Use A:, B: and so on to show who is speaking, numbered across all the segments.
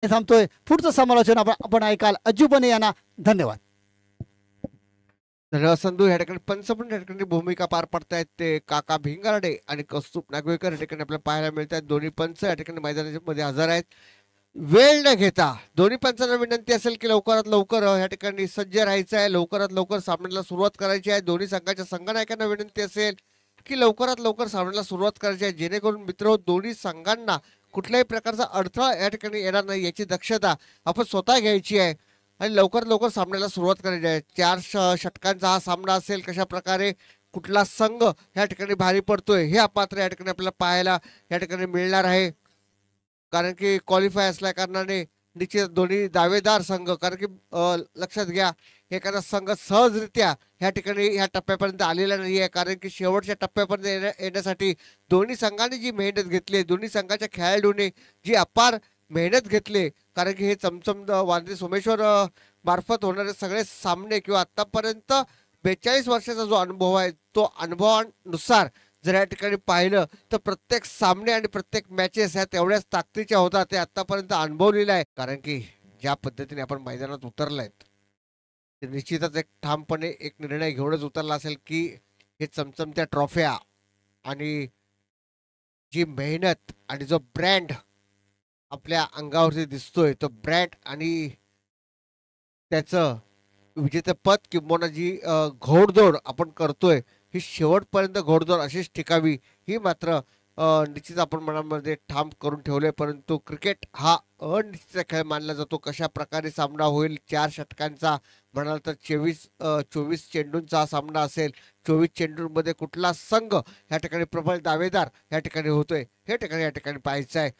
A: थांबतोय. पुढचं समालोचन आपण ऐकाल अज्जू बने यांना. धन्यवाद.
B: धन्यवाद संधू. या ठिकाणी पंच पण या ठिकाणी भूमिका पार पडतायत ते काका भिंगारडे आणि कौस्तुभ नागवेकर या ठिकाणी आपल्याला पाहायला मिळत आहेत. दोन्ही पंच या ठिकाणी मैदानाच्या मध्ये हजर आहेत. वेळ न घेता दोन्ही पंचांना विनंती असेल की लवकरात लवकर या ठिकाणी सज्ज राहायचं आहे, लवकरात लवकर सामन्याला सुरुवात करायची आहे. दोन्ही संघाच्या संघनायकांना विनंती असेल की लवकरात लवकर सामन्याला सुरुवात करायची आहे, जेणेकरून मित्र दोन्ही संघांना कुठल्याही प्रकारचा अडथळा या ठिकाणी येणार नाही याची दक्षता आपण स्वतः घ्यायची आहे आणि लवकर लवकर सामन्याला सुरुवात करायची आहे. 4 षटकांचा हा सामना असेल. कशा प्रकारे कुठला संघ या ठिकाणी भारी पडतोय हे पात्र या ठिकाणी आपल्याला पाहायला या ठिकाणी मिळणार आहे. कारण की क्वालिफाय असल्या कारणाने निश्चित दोन्ही दावेदार संघ, कारण की लक्षात घ्या एखादा संघ सहजरित्या ह्या ठिकाणी ह्या टप्प्यापर्यंत आलेला नाही आहे, कारण की शेवटच्या टप्प्यापर्यंत येण्यासाठी दोन्ही संघांनी जी मेहनत घेतली, दोन्ही संघाच्या खेळाडूने जी अपार मेहनत घेतली, कारण की हे चमचम वांद्रे सोमेश्वर मार्फत होणारे सगळे सामने किंवा आतापर्यंत 42 वर्षाचा जो अनुभव आहे तो अनुभवानुसार जर या ठिकाणी पाहिलं तर प्रत्येक सामने आणि प्रत्येक मॅचेस ह्या तेवढ्याच ताकदीच्या होता, ते आतापर्यंत अनुभवलेलं आहे. कारण की ज्या पद्धतीने आपण मैदानात उतरलाय ते निश्चितच एक ठामपणे एक निर्णय घेऊनच उतरला असेल की हे चमचमत्या ट्रॉफ्या आणि जी मेहनत आणि जो ब्रँड आपल्या अंगावरती दिसतोय तो ब्रँड आणि त्याचं विजेतेपद किंवा जी घोडदौड आपण करतोय ही शेवटपर्यंत घोडदौड अशीच टिकावी ही मात्र निश्चित आपण मनामध्ये ठाम करून ठेवले. परंतु क्रिकेट हा अनिश्चित खेळ मानला जातो. कशा प्रकारे सामना होईल, 4 षटकांचा म्हणाल तर 24 चेंडूंचा हा सामना असेल. 24 चेंडूंमध्ये कुठला संघ या ठिकाणी प्रबळ दावेदार या ठिकाणी होतोय हे ठिकाणी या ठिकाणी पाहायचं आहे.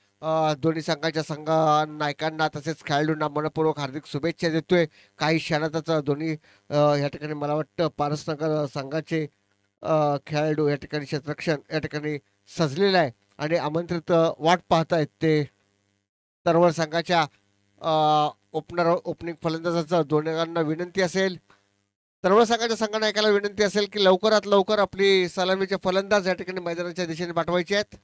B: दोन्ही संघाच्या नायकांना तसेच खेळाडूंना मनपूर्वक हार्दिक शुभेच्छा देतोय. काही क्षणातच दोन्ही या ठिकाणी मला वाटतं पारसनगर संघाचे खेळाडू या ठिकाणी क्षेत्ररक्षण या ठिकाणी सजलेलं आहे आणि आमंत्रित वाट पाहतायत ते तरवळ संघाच्या ओपनिंग फलंदाजाचं दोन्हींना विनंती असेल, तरवळ संघाच्या संघनायकाला विनंती असेल की लवकरात लवकर आपली सलामीचे फलंदाज या ठिकाणी मैदानाच्या दिशेने पाठवायचे आहेत.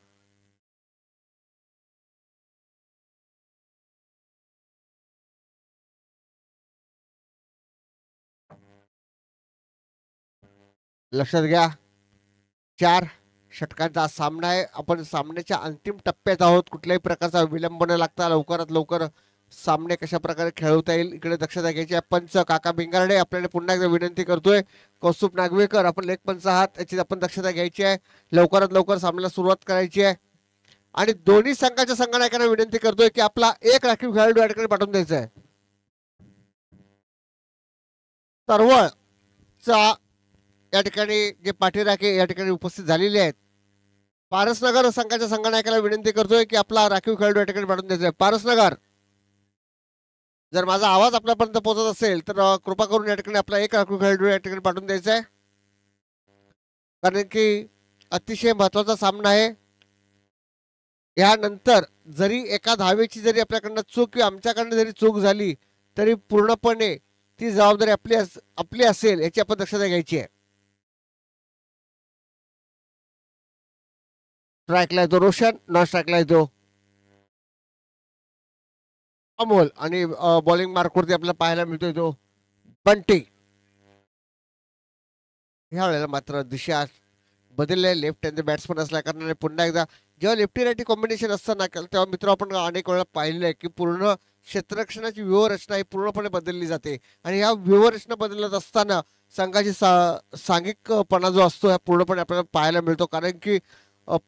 B: लक्षात घ्या 4 षटकांचा सामना आहे. आपण सामन्याच्या अंतिम टप्प्यात आहोत. कुठल्याही प्रकारचा विलंब न लागता लवकरात लवकर सामने कशा प्रकारे खेळवता येईल इकडे दक्षता घ्यायची आहे. पंच काका भिंगारडे आपल्याला पुन्हा एकदा विनंती करतोय. कौस्तुभ नागवेकर आपण लेग पंच आहात, याची आपण दक्षता घ्यायची आहे. लवकरात लवकर सामन्याला सुरुवात करायची आहे आणि दोन्ही संघाच्या संघनायकांना विनंती करतोय की आपला एक राखीव खेळाडू या ठिकाणी पाठवून द्यायचा आहे. तरवळचा या ठिकाणी जे पाठीराखे या ठिकाणी उपस्थित झालेले आहेत, पारसनगर संघाच्या संघनायकाला विनंती करतोय की आपला राखीव खेळाडू या ठिकाणी पाठवून द्यायचा आहे. पारसनगर, जर माझा आवाज आपल्यापर्यंत पोहोचत असेल तर कृपा करून या ठिकाणी आपला एक राखीव खेळाडू या ठिकाणी पाठवून द्यायचा आहे, कारण की अतिशय महत्वाचा सामना आहे. यानंतर जरी एका धावेची जरी आपल्याकडनं चूक किंवा आमच्याकडनं जरी चूक झाली तरी पूर्णपणे ती जबाबदारी आपली असेल याची आपण दक्षता घ्यायची आहे. स्ट्राईकला येतो रोशन, नॉन स्ट्राईकला येतो अमोल आणि बॉलिंग मार्कवरती आपल्याला पाहायला मिळतोय तो बंटी. ह्या वेळेला मात्र दिशा बदलले. लेफ्ट हँड बॅट्समन असल्या कारणाने पुन्हा एकदा जेव्हा लेफ्टी राईटी कॉम्बिनेशन असतं ना तेव्हा मित्र आपण अनेक वेळा पाहिलेलं आहे की पूर्ण क्षेत्ररक्षणाची व्यूहरचना ही पूर्णपणे बदलली जाते आणि ह्या व्यूहरचना बदलत असताना संघाची सांघिकपणा जो असतो हा पूर्णपणे आपल्याला पाहायला मिळतो. कारण की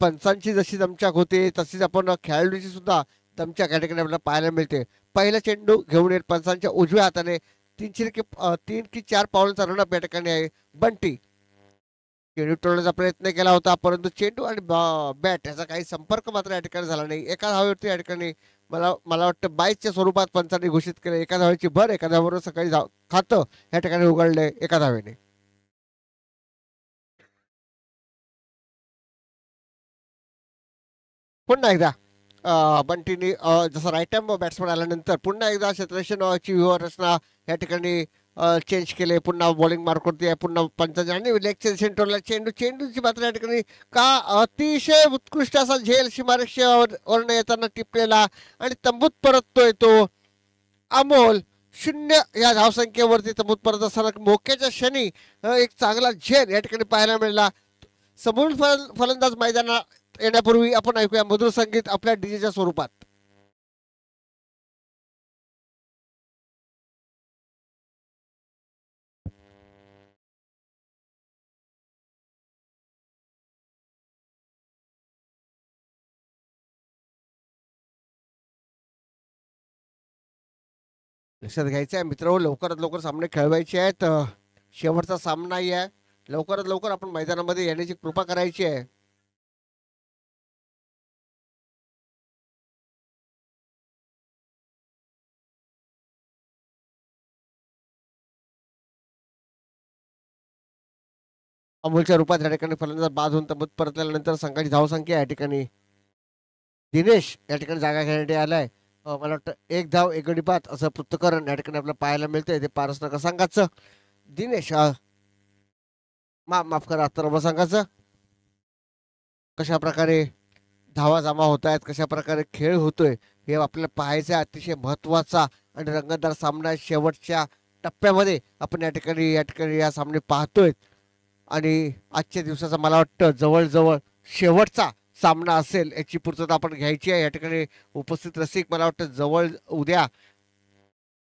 B: पंचांची जशी दमछाक होते तशीच आपण खेळाडूची सुद्धा दमछाक या ठिकाणी आपल्याला पाहायला मिळते. पहिला चेंडू घेऊन येत पंचांच्या उजव्या हाताने 3 की 4 पावलांचा रनअप या ठिकाणी आहे. बंटी चेंडू टोळण्याचा प्रयत्न केला होता परंतु चेंडू आणि बॅट याचा काही संपर्क मात्र या ठिकाणी झाला नाही. एका धावेवरती या ठिकाणी मला वाटतं 22च्या स्वरूपात पंचांनी घोषित केले. एका धावेची भर एका धावेवर सकाळी खातं या ठिकाणी उघडलंय एका धावेने. पुन्हा एकदा बंटीनी जसं राईट हँड बॅट्समन आल्यानंतर पुन्हा एकदा क्षेत्ररक्षणाची व्यूहरचना या ठिकाणी चेंज केले, पुन्हा बॉलिंग मार्कवरती आहे, पुन्हा पंचांनी आणि लेगच्या सेंटरला चेंडूची मात्र या ठिकाणी का अतिशय उत्कृष्ट असा झेल सीमारेषेवर येताना टिपलेला आणि तंबूत परततोय तो अमोल. 0 या धावसंख्येवरती तंबूत परत असताना मोक्याच्या क्षणी एक चांगला झेल या ठिकाणी पाहायला मिळाला. समोरील फलंदाज मैदानात येण्यापूर्वी आपण ऐकूया मधुर संगीत आपल्या डीजेच्या स्वरूपात. लक्षात घ्यायचं आहे मित्र, लवकरात लवकर सामने खेळवायचे आहेत. शेवटचा सामना आहे, लवकरात लवकर आपण मैदानामध्ये येण्याची कृपा करायची आहे. अमोलच्या रूपात या ठिकाणी फलंदाज बाद होऊन तंबूत परतल्यानंतर संघाची धावसंख्या या ठिकाणी दिनेश या ठिकाणी जागा घेण्यासाठी आलाय. मला वाटतं एक धाव एक गडी बाद असं पृथ्थकरण या ठिकाणी आपल्याला पाहायला मिळतंय. ते पारसनगर संघाचं दिनेश माफ करा तर संघाचं कशा प्रकारे धावा जमा होत आहेत, कशा प्रकारे खेळ होतोय हे आपल्याला पाहायचं आहे. अतिशय महत्वाचा आणि रंगतदार सामना शेवटच्या टप्प्यामध्ये आपण या ठिकाणी या सामने पाहतोय. आणि आजच्या दिवसाचा मला वाटतं जवळजवळ शेवटचा सामना असेल याची पूर्तता आपण घ्यायची आहे. या ठिकाणी उपस्थित रसिक मला वाटतं जवळ उद्या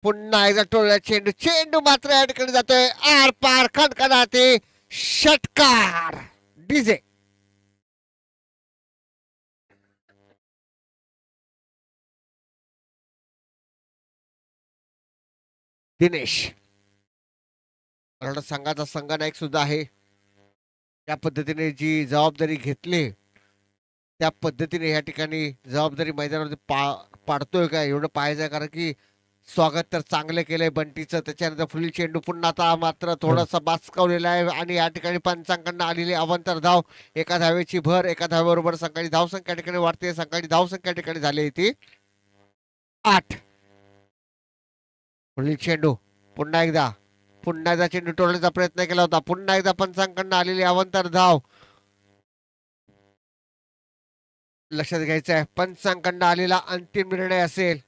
B: पुन्हा एकदा टोळला चेंडू मात्र या ठिकाणी जातोय आर पार खणखणाते षटकार. डीजे दिनेश मला संघाचा संघनायक सुद्धा आहे. त्या पद्धतीने जी जबाबदारी घेतली त्या पद्धतीने या ठिकाणी जबाबदारी मैदानावरती पाडतोय का एवढं पाहायचं आहे. कारण की स्वागत तर चांगलं केलंय बंटीचं, त्याच्यानंतर फुली चेंडू पुन्हा आता मात्र थोडासा बाचकावलेला आहे आणि या ठिकाणी पंचांकडनं आलेली अवंतर धाव, एका धावेची भर, एका धावेबरोबर संघाची धावसंख्या ठिकाणी वाढते. संघाची धावसंख्या ठिकाणी झाली ती 8. फुली चेंडू पुन्हा एकदा चेंडू टोळण्याचा प्रयत्न केला होता. पुन्हा एकदा पंचांकडनं आलेली अवंतर धाव. लक्षात घ्यायचं आहे पंचांकडनं आलेला अंतिम निर्णय असेल.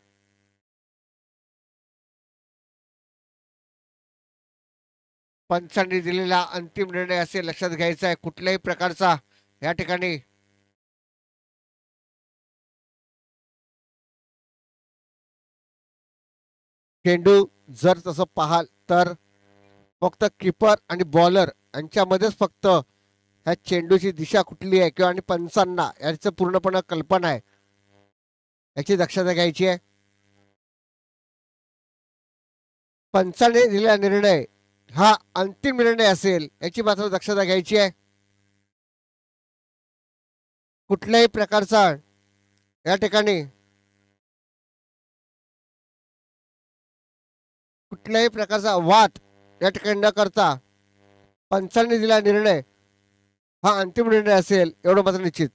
B: पंचांनी दिलेला अंतिम निर्णय असेल. लक्षात घ्यायचा आहे कुठल्याही प्रकारचा या ठिकाणी चेंडू जर तसं पाहाल तर फक्त किपर आणि बॉलर यांच्यामध्येच फक्त ह्या चेंडूची दिशा कुठली आहे किंवा आणि पंचांना याचं पूर्णपणे कल्पना आहे याची दक्षता घ्यायची आहे. पंचाने दिलेला निर्णय हा अंतिम निर्णय असेल याची मात्र दक्षता घ्यायची आहे. कुठल्याही प्रकारचा या ठिकाणी कुठल्याही प्रकारचा वाद या ठिकाणी न करता पंचांनी दिलेला निर्णय हा अंतिम निर्णय असेल एवढं मात्र निश्चित.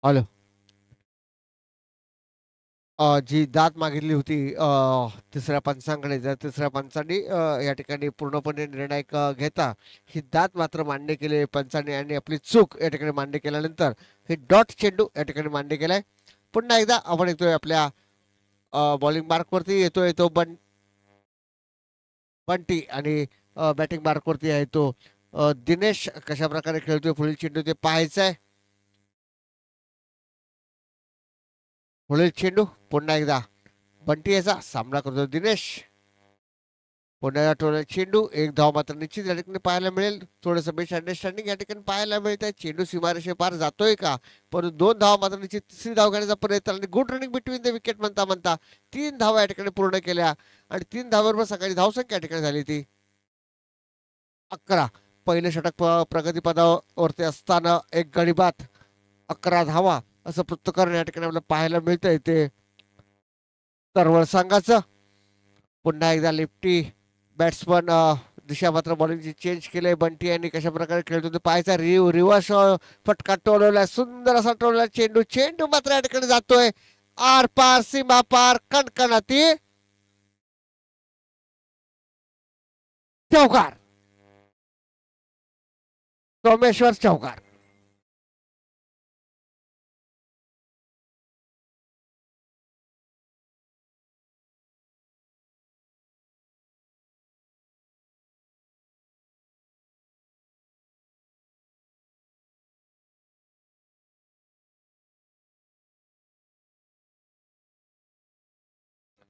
B: हॅलो. जी दाद मागितली होती तिसऱ्या पंचांकडे, जर तिसऱ्या पंचांनी या ठिकाणी पूर्णपणे निर्णायक घेता ही दाद मात्र मान्य केली पंचांनी आणि आपली चूक या ठिकाणी मान्य केल्यानंतर हे डॉट चेंडू या ठिकाणी मान्य केलाय. पुन्हा एकदा आपण येतोय आपल्या बॉलिंग मार्कवरती येतोय तो बंटी आणि बॅटिंग मार्कवरती आहे तो दिनेश. कशा प्रकारे खेळतोय पुढील चेंडू ते पाहायचं आहे. पुढील चेंडू पुन्हा एकदा बंटी याचा सामना करतो दिनेश. पुन्हा टोला चेंडू एक धाव मात्र निश्चित या ठिकाणी पाहायला मिळेल. थोडंसं मिसअंडरस्टँडिंग या ठिकाणी पाहायला मिळत आहे. चेंडू सीमारेषे पार जातोय का, परंतु 2 धाव मात्र निश्चित तिसरी धाव घेण्याचा प्रयत्न आणि good running between the wicket म्हणता म्हणता 3 धावा या ठिकाणी पूर्ण केल्या आणि 3 धावांवर सकाळी धावसंख्या या ठिकाणी झाली ती 11. पहिले षटक प्रगतीपदावरती असताना एक गडी बाद 11 धावा असं पृथक्करण या ठिकाणी आपल्याला पाहायला मिळतंय ते तरवळ संघाचं. पुन्हा एकदा लेफ्टी बॅट्समन दिशा मात्र बॉलिंगची चेंज केले. बंटी यांनी कशा प्रकारे खेळतो ते पाहायचा. रिव्हर्स फटका टोलवला, सुंदर असा टोलवला चेंडू. चेंडू मात्र या ठिकाणी जातोय आर पार सीमा पार कणकणाती चौकार. सोमेश्वर चौकार.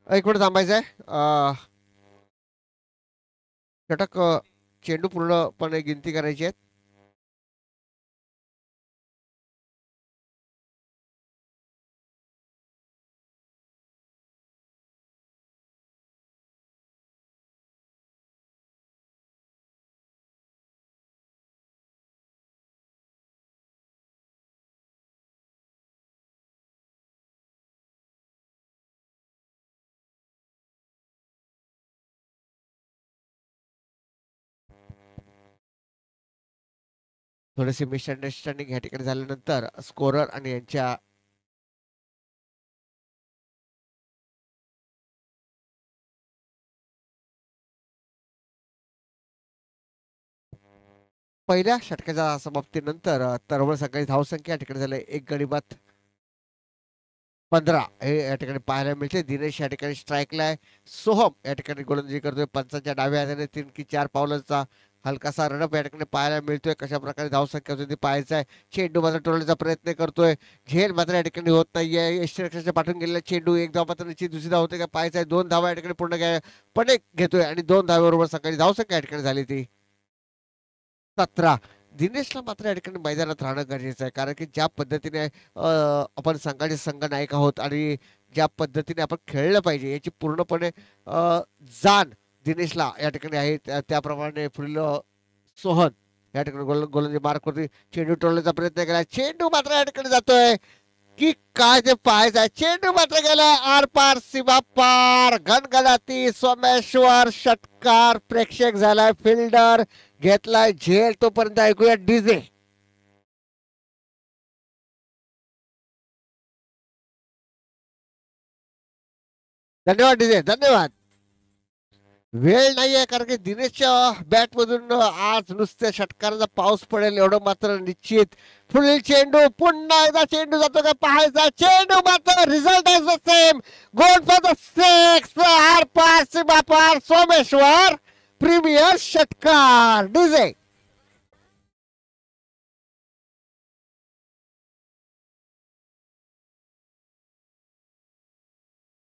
B: एक मिनिट थांबायचं आहे. षटक चेंडू पूर्णपणे गिनती करायची आहेत. थोडेसे मिसअंडरस्टँडिंग या ठिकाणी झाल्यानंतर स्कोरर आणि यांच्या पहिल्या षटकाच्या समाप्तीनंतर तरवळ सकाळी धावसंख्या या ठिकाणी झाली एक गडी बाद 15 हे या ठिकाणी पाहायला मिळते. दिनेश या ठिकाणी स्ट्राईकला आहे. सोहम या ठिकाणी गोलंदाजी करतोय. पंचांच्या डाव्या हाताने 3 की 4 पावलांचा हलकासा रनअप या ठिकाणी पाहायला मिळतोय. कशा प्रकारे धावसंख्या होती ती पाहायचं आहे. चेंडू मात्र टोलण्याचा प्रयत्न करतोय. झेल मात्र या ठिकाणी होत नाहीये. यष्टीरक्षकाच्या पाठवून गेलेला चेंडू एक धाव मात्र निश्चित दुसरी धाव होते का पाहायचं आहे. 2 धावा या ठिकाणी पूर्ण पण घेतोय आणि 2 धाव्याबरोबर सकाळी धावसंख्या या ठिकाणी झाली ती 17. दिनेशला मात्र या ठिकाणी मैदानात राहणं गरजेचं आहे, कारण की ज्या पद्धतीने आपण संघाचे संघ नायक आहोत आणि ज्या पद्धतीने आपण खेळलं पाहिजे याची पूर्णपणे जाण दिनेशला या ठिकाणी आहे. त्याप्रमाणे पुढील सोहन या ठिकाणी गोलंदाजी मार्कवरती चेंडू टोलण्याचा प्रयत्न केला. चेंडू मात्र या ठिकाणी जातोय की काय ते पाहायचं. चेंडू मात्र गेला आर पार सीमा पार गणगणाती सोमेश्वर षटकार. प्रेक्षक झालाय फिल्डर, घेतलाय झेल. तोपर्यंत ऐकूया डीजे. धन्यवाद डीजे, धन्यवाद. वेळ नाहीये कारण की दिनेशच्या बॅट मधून आज नुसत्या षटकाराचा पाऊस पडेल एवढं मात्र निश्चित. पुढील चेंडू पुन्हा एकदा चेंडू जातो का पाहायचा. चेंडू मात्र result is the same. Goal for the six. आर पार सीमा पार सोमेश्वर प्रीमियर षटकार. डीजे.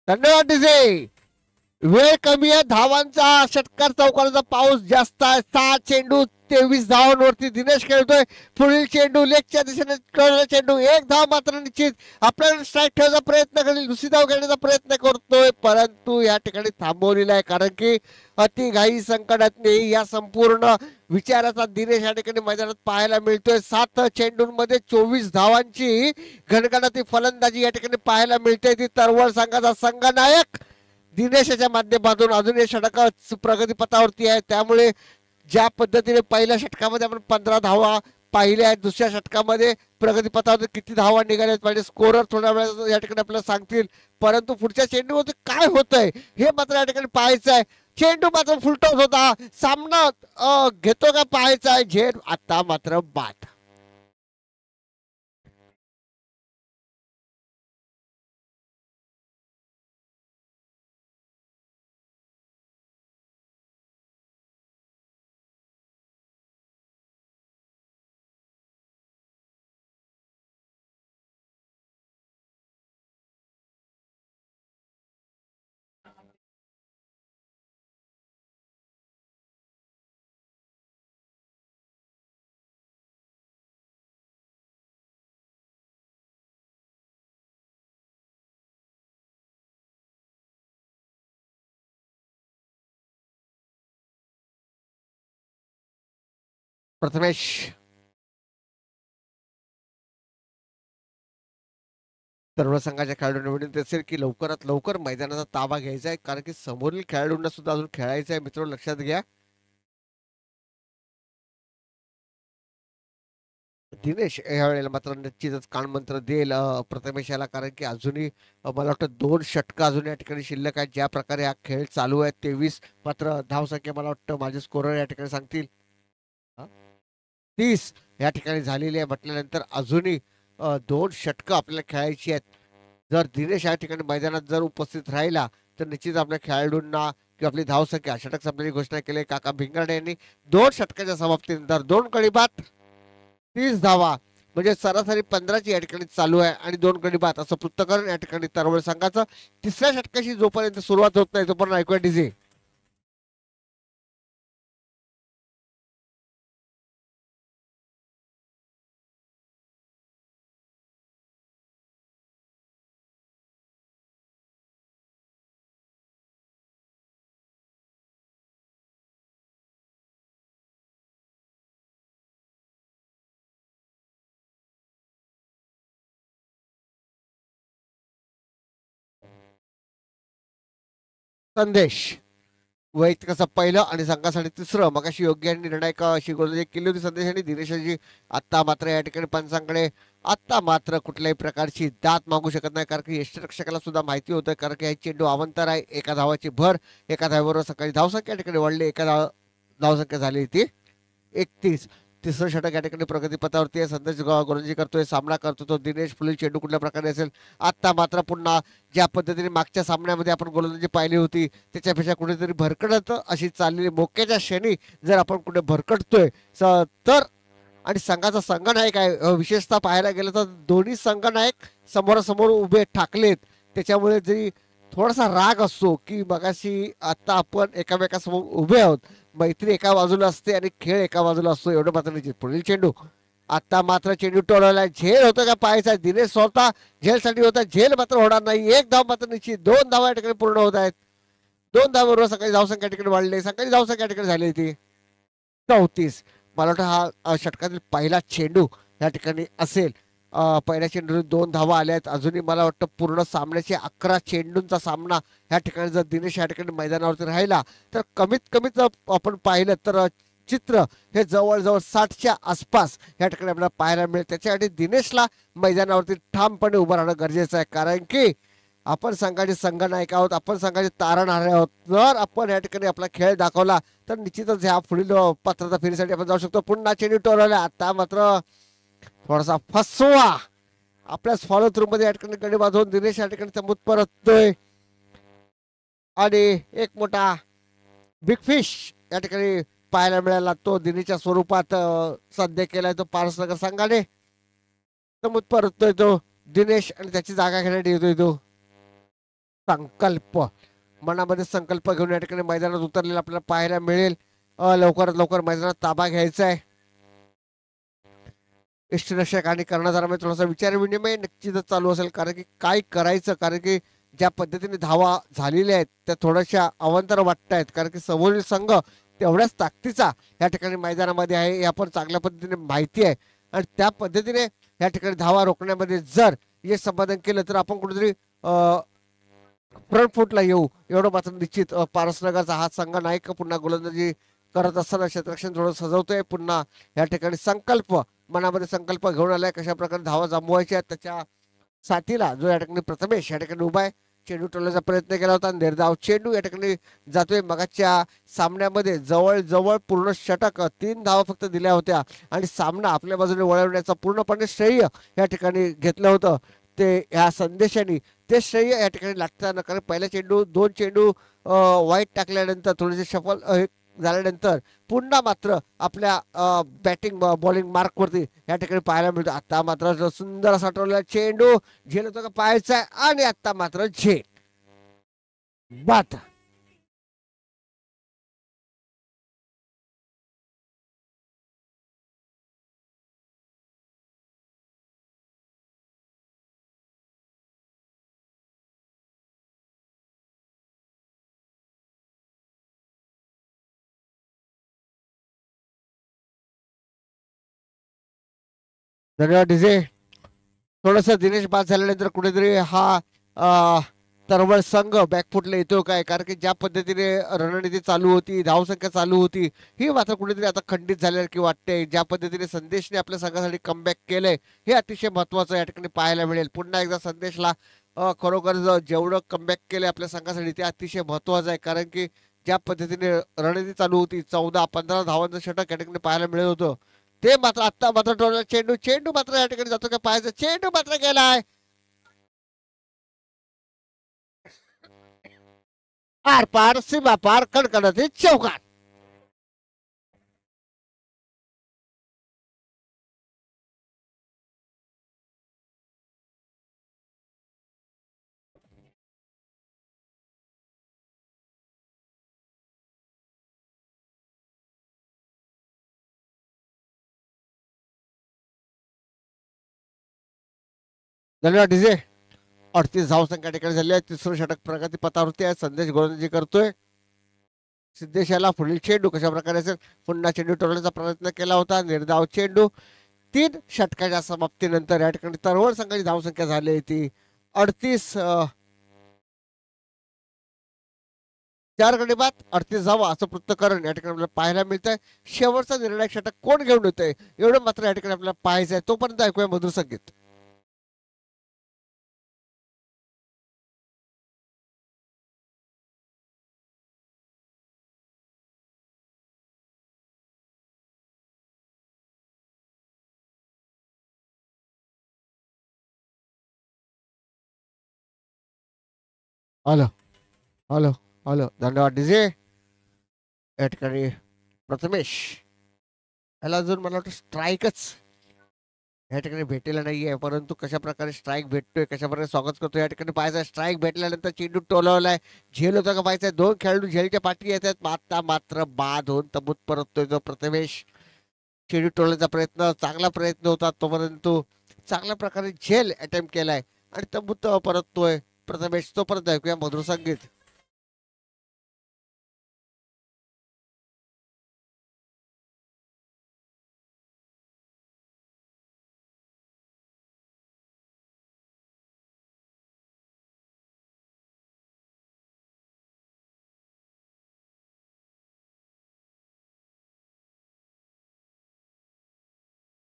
B: धन्यवाद डीजे. वेळ कमी आहे, धावांचा षटकार चौकाराचा पाऊस जास्त आहे. 6 चेंडू 23 धावांवरती दिनेश खेळतोय. पुढील चेंडू लेगच्या दिशेने चेंडू एक धाव मात्र निश्चित. आपल्याला स्ट्राईक ठेवायचा प्रयत्न करेल, दुसरी धाव घेण्याचा प्रयत्न करतोय, परंतु या ठिकाणी थांबवलेला आहे कारण की अतिघाई संकटात नाही या संपूर्ण विचाराचा दिनेश या ठिकाणी मैदानात पाहायला मिळतोय. 7 चेंडूंमध्ये 24 धावांची घणघणाती फलंदाजी या ठिकाणी पाहायला मिळते. ती तरवळ संघाचा संघनायक दिनेशच्या माध्यमातून अजून हे षटक प्रगतीपथावरती आहे. त्यामुळे ज्या पद्धतीने पहिल्या षटकामध्ये आपण 15 धावा पाहिले आहेत. दुसऱ्या षटकामध्ये प्रगतीपथावर किती धावा निघाल्यात म्हणजे स्कोरर थोड्या वेळा या ठिकाणी आपल्याला सांगतील, परंतु पुढच्या चेंडूमध्ये काय होतंय हे मात्र या ठिकाणी पाहायचं आहे. चेंडू मात्र फुलटॉस होता, सामना घेतो का पाहायचा आहे. झेल आता मात्र बाद. प्रथमेश सर्व संघाच्या खेळाडूंना विनंती असेल की लवकरात लवकर मैदानाचा ताबा घ्यायचा आहे, कारण की समोरील खेळाडूंना सुद्धा अजून खेळायचं आहे. मित्र लक्षात घ्या. दिनेश या वेळेला मात्र निश्चितच कानमंत्र देईल प्रथमेश याला, कारण की अजूनही मला वाटतं 2 षटकं अजून या ठिकाणी शिल्लक आहेत. ज्या प्रकारे हा खेळ चालू आहे 23 मात्र धावसंख्या मला वाटतं माझे स्कोरर या ठिकाणी सांगतील 30 या ठिकाणी झालेली आहे. म्हटल्यानंतर अजूनही 2 षटकं आपल्याला खेळायची आहेत. जर दिनेश या ठिकाणी मैदानात जर उपस्थित राहिला तर निश्चित आपल्या खेळाडूंना किंवा आपली धावसंख्या षटक संपल्याची घोषणा केली काका भिंगारडे यांनी. 2 षटकाच्या समाप्तीनंतर 2 गडी बाद 30 धावा म्हणजे सरासरी 15ची या ठिकाणी चालू आहे आणि 2 गडी बाद असं पृथक्करण या ठिकाणी तरवळ संघाचं. तिसऱ्या षटकाशी जोपर्यंत सुरुवात होत नाही तोपर्यंत ऐकूया डीजे. संदेश वैयक्तिक असं पहिलं आणि संघासाठी तिसरं मगाशी योग्य आणि निर्णायक अशी गोलंदाजी केली होती संदेश आणि दिनेशाची. आत्ता मात्र या ठिकाणी पंचांकडे आत्ता मात्र कुठल्याही प्रकारची दात मागू शकत नाही, कारण की यष्टिरक्षकाला सुद्धा माहिती होतं, कारण की हा चेंडू अवंतर आहे. एका धावाची भर, एका धावाबरोबर सकाळी धावसंख्या या ठिकाणी वाढली, एका धावसंख्या झाली ती 31. तिसरं षटक या ठिकाणी प्रगतीपथावरती आहे. संदेश गोलंदाजी करतोय, सामना करतो तो दिनेश. पुढील चेंडू कुठल्या प्रकारे असेल. आत्ता मात्र पुन्हा ज्या पद्धतीने मागच्या सामन्यामध्ये आपण गोलंदाजी पाहिली होती त्याच्यापेक्षा कुठेतरी भरकटत अशी चाललेली मोक्याच्या क्षणी जर आपण कुठे भरकटतोय तर आणि संघाचा संघनायक आहे. विशेषतः पाहायला गेलं तर दोन्ही संघनायक समोरासमोर उभे ठाकलेत, त्याच्यामुळे जरी थोडासा राग असतो की मगाशी आता आपण एकामेकासमोर उभे आहोत, मैत्री एका बाजूला असते आणि खेळ एका बाजूला असतो एवढं मात्र निश्चित. पुढील चेंडू आता मात्र चेंडू टोलवलाय. झेल होतं का पाहायचा. दिनेश स्वतः झेलसाठी होता, झेल मात्र होणार नाही. 1 धाव मात्र निश्चित. 2 धावा या ठिकाणी पूर्ण होत आहेत. 2 धावाबरोबर सकाळी धावसंख्या ठिकाणी वाढली, सकाळी धावसंख्या या ठिकाणी झाली ती 34. मला वाटतं हा षटकातील पहिला चेंडू या ठिकाणी असेल. पहिल्या चेंडूने 2 धावा आल्या आहेत. अजूनही मला वाटतं पूर्ण सामन्याचे 11 चेंडूंचा सामना या ठिकाणी जर दिनेश या ठिकाणी मैदानावरती राहिला तर कमीत कमीत आपण पाहिलं तर चित्र हे जवळजवळ 60च्या आसपास या ठिकाणी आपल्याला पाहायला मिळेल. त्याच्यासाठी दिनेशला मैदानावरती ठामपणे उभं राहणं गरजेचं आहे, कारण की आपण संघाचे संघनायक आहोत, आपण संघाचे तारणहार आहोत. जर आपण या ठिकाणी आपला खेळ दाखवला तर निश्चितच ह्या पुढील पात्रता फेरीसाठी आपण जाऊ शकतो. पुन्हा चेंडू टोलवला. आता मात्र थोडासा फसवा आपल्याच फॉलो थ्रू मध्ये या ठिकाणी गडी बांधून दिनेश या ठिकाणी तंबूत परततोय आणि एक मोठा बिग फिश या ठिकाणी पाहायला मिळाला. तो दिनेशच्या स्वरूपात सध्या केलाय तो पारसनगर संघाने. तंबूत परततोय तो दिनेश आणि त्याची जागा घेण्यासाठी येतोय तो. संकल्प मनामध्ये संकल्प घेऊन या ठिकाणी मैदानात उतरलेला आपल्याला पाहायला मिळेल. लवकरात लवकर मैदानात ताबा घ्यायचा आहे. इष्टरक्षक आणि कर्णधारामध्ये थोडासा विचार विनिमय नक्कीच चालू असेल, कारण की काय करायचं, कारण की ज्या पद्धतीने धावा झालेल्या आहेत त्या थोड्याशा अवांतर वाटत आहेत, कारण की समोरील संघ तेवढ्याच ताकदीचा या ठिकाणी मैदानामध्ये आहे हे आपण चांगल्या पद्धतीने माहिती आहे. आणि त्या पद्धतीने या ठिकाणी धावा रोखण्यामध्ये जर यश संपादन केलं तर आपण कुठेतरी फ्रंट फुटला येऊ एवढं मात्र निश्चित. पारसनगरचा हा संघ नायक पुन्हा गोलंदाजी करत असताना क्षेत्ररक्षण थोडं सजवतोय. पुन्हा या ठिकाणी संकल्प मनामध्ये संकल्प घेऊन आलाय कशा प्रकारे धावा जमवायच्या त्याच्या साथीला जो या ठिकाणी प्रथमेश या ठिकाणी उभा आहे. चेंडू टोलण्याचा प्रयत्न केला होता. निर्धाव चेंडू या ठिकाणी जातोय. मगाच्या सामन्यामध्ये जवळ पूर्ण षटक 3 धावा फक्त दिल्या होत्या आणि सामना आपल्या बाजूने वळवण्याचा पूर्णपणे श्रेय या ठिकाणी घेतलं होतं ते ह्या संदेशाने. ते श्रेय या ठिकाणी लागताना कारण पहिला चेंडू 2 चेंडू वाईट टाकल्यानंतर थोडेसे सफल झाल्यानंतर पुन्हा मात्र आपल्या बॅटिंग बॉलिंग मार्कवरती या ठिकाणी पाहायला मिळतो. आता मात्र सुंदर असा टोलला चेंडू झेल होता का पाहायचा आहे आणि आता मात्र झेल बात. धन्यवाद डीजे. थोडस दिनेश बाद झाल्यानंतर कुठेतरी हा तरवळ संघ बॅकफुटला येतो काय कारण की ज्या पद्धतीने रणनीती चालू होती धावसंख्या चालू होती ही मात्र कुठेतरी आता खंडित झाल्यासारखी वाटते. ज्या पद्धतीने संदेशने आपल्या संघासाठी कमबॅक केलंय हे अतिशय महत्वाचं या ठिकाणी पाहायला मिळेल. पुन्हा एकदा संदेशला खरोखर जेवढं कमबॅक केलंय आपल्या संघासाठी ते अतिशय महत्वाचं आहे कारण की ज्या पद्धतीने रणनीती चालू होती 14-15 धावांचं षटक या ठिकाणी पाहायला मिळत होतं ते मात्र आता मात्र टोलला चेंडू चेंडू मात्र या ठिकाणी जातो का पाहायचं चेंडू मात्र गेलाय आर पार सीमा पार कडकडत चौकात. धन्यवाद डीजे. 38 धावसंख्या ठिकाणी झाली आहे. तिसरं षटक प्रगती पथावरती आहे. संदेश गोलंदाजी करतोय. सिद्धेश याला पुढील चेंडू कशा प्रकारे असेल पुन्हा चेंडू टोलण्याचा प्रयत्न केला होता. निर्धाव चेंडू 3 षटकाच्या समाप्तीनंतर या ठिकाणी तरवळ संघाची धावसंख्या झाली ती 38 4 गडी बाद 38 धावा असं पृथक्करण या ठिकाणी आपल्याला पाहायला मिळतंय. शेवटचा निर्णायक षटक कोण घेऊन येतोय एवढं मात्र या ठिकाणी आपल्याला पाहायचं आहे. तोपर्यंत ऐकूया मधुर संगीत. Hello hello hello. धन्यवाद डीजे. या ठिकाणी प्रथमेश याला अजून मला वाटतं स्ट्राईकच या ठिकाणी भेटलेला नाहीये परंतु कशा प्रकारे स्ट्राईक भेटतोय कशा प्रकारे स्वागत करतोय या ठिकाणी पाहायचं. स्ट्राईक भेटल्यानंतर चेंडू टोलवलाय झेल होता का पाहायचा. 2 खेळाडू झेलच्या पाठी येत आहेत. आता मात्र बाद होऊन तबूत परततोय जो प्रथमेश. चेंडू टोलण्याचा प्रयत्न चांगला प्रयत्न होता तो परंतु चांगल्या प्रकारे झेल अटेम्प्ट केलाय आणि तबूत परततोय प्रथमेश. तो परत ऐकूया मधुर संगीत.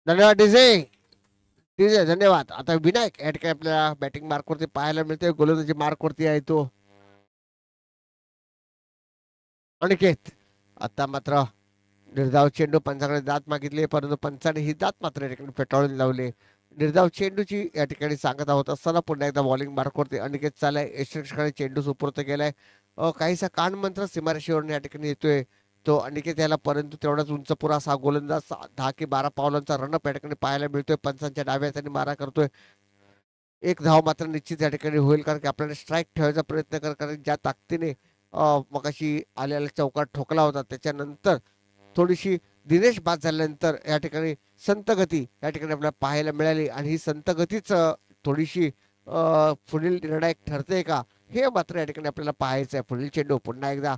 B: धन्यवाद डीजे. डीजे धन्यवाद. आता विनायक या ठिकाणी आपल्याला बॅटिंग मार्कवरती पाहायला मिळते. गोलंदाजी मार्कवरती आहे तो अनिकेत. आता मात्र निर्धाव चेंडू पंचाकडे दात मागितले परंतु पंचाने ही दात मात्र या ठिकाणी फेटाळून लावले. निर्धाव चेंडूची या ठिकाणी सांगत आहोत असताना पुन्हा एकदा बॉलिंग मार्कवरती अनिकेत चालाय. यशस्वीकडे चेंडू सुपूर्त केलाय. काहीसा कान मंत्र सीमारेषेवरून या ठिकाणी येतोय तो अनिकेत याला परंतु तेवढाच उंच पुरासा गोलंदाज 10 की 12 पावलांचा रनअप या ठिकाणी पाहायला मिळतोय. पंचांच्या डाव्या हाताने मारा करतोय. एक धाव मात्र निश्चित या ठिकाणी होईल कारण की आपल्याला स्ट्राईक ठेवायचा प्रयत्न कर कारण ज्या ताकदीने मगाशी आलेला चौकार ठोकला होता त्याच्यानंतर थोडीशी दिनेश बाद झाल्यानंतर या ठिकाणी संत गती या ठिकाणी आपल्याला पाहायला मिळाली आणि ही संत गतीच थोडीशी पुढील निर्णायक ठरते का हे मात्र या ठिकाणी आपल्याला पाहायचं आहे. पुढील चेंडू पुन्हा एकदा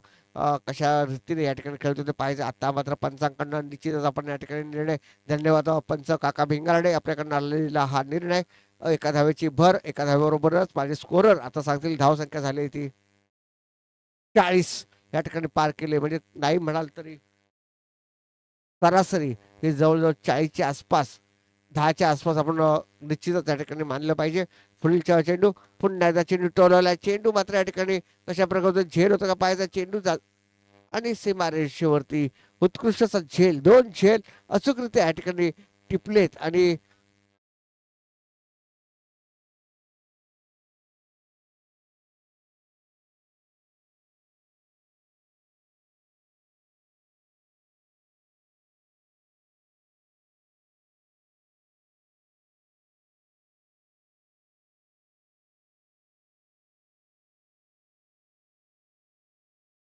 B: कशा रीतीने या ठिकाणी खेळतो ते पाहायचं. आता मात्र पंचांकडनं निश्चितच आपण या ठिकाणी निर्णय. धन्यवाद पंच काका भिंगारडे आपल्याकडनं आलेला हा निर्णय. एका धावेची भर एका धावेबरोबरच माझे स्कोरर आता सांगतील धावसंख्या झाली ती 40 या ठिकाणी पार केले म्हणजे नाही म्हणाल तरी सरासरी हे जवळजवळ 40च्या आसपास 10च्या आसपास आपण निश्चितच त्या ठिकाणी मानलं पाहिजे. पुढील चेंडू, पुन्हा एकदा चेंडू टोलवला, चेंडू मात्र या ठिकाणी कशा प्रकारचा झेल होता का पाहायचा, चेंडू आणि सीमारेषेवरती उत्कृष्ट असा झेल, 2 झेल अचूकरित्या या ठिकाणी टिपलेत आणि